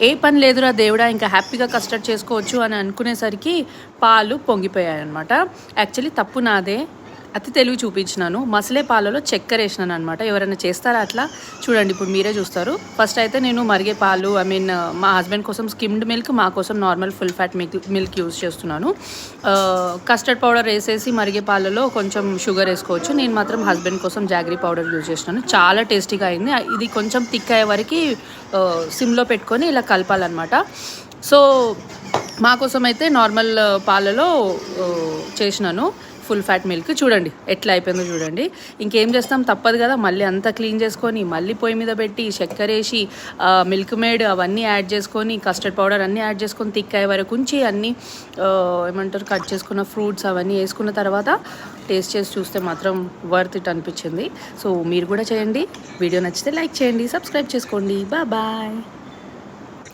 ఏ పని లేదురా దేవుడా ఇంకా హ్యాపీగా కస్టర్డ్ చేసుకోవచ్చు అని అనుకునేసరికి పాలు పొంగిపోయాయన్నమాట. యాక్చువల్లీ తప్పు నాదే, అతి తెలివి చూపించినాను. మసలే పాలలో చక్కెర వేసినాను అనమాట. ఎవరైనా చేస్తారా అట్లా? చూడండి ఇప్పుడు మీరే చూస్తారు. ఫస్ట్ అయితే నేను మరిగే పాలు మా హస్బెండ్ కోసం స్కిమ్డ్ మిల్క్, మా కోసం normal full fat milk use చేస్తున్నాను. కస్టర్డ్ పౌడర్ వేసేసి మరిగే పాలలో కొంచెం షుగర్ వేసుకోవచ్చు. నేను మాత్రం హస్బెండ్ కోసం జాగరీ పౌడర్ యూజ్ చేస్తున్నాను. చాలా టేస్టీగా అయింది. ఇది కొంచెం థిక్ అయ్యే వరకు సిమ్లో పెట్టుకొని ఇలా కలపాలన్నమాట. సో మా కోసం అయితే నార్మల్ పాలలో చేసినాను ఫుల్ ఫ్యాట్ మిల్క్. చూడండి ఎట్లా అయిపోయిందో చూడండి. ఇంకేం చేస్తాం, తప్పదు కదా. మళ్ళీ అంతా క్లీన్ చేసుకొని మళ్ళీ పొయ్యి మీద పెట్టి చక్కెర వేసి మిల్క్ మేడ్ అవన్నీ యాడ్ చేసుకొని కస్టర్డ్ పౌడర్ అన్నీ యాడ్ చేసుకొని థిక్ అయ్యే వరకు ఉంచి అన్నీ ఏమంటారు కట్ చేసుకున్న ఫ్రూట్స్ అవన్నీ వేసుకున్న తర్వాత టేస్ట్ చేసి చూస్తే మాత్రం వర్త్ ఇట్ అనిపించింది. సో మీరు కూడా చేయండి. వీడియో నచ్చితే లైక్ చేయండి, సబ్స్క్రైబ్ చేసుకోండి. బాయ్.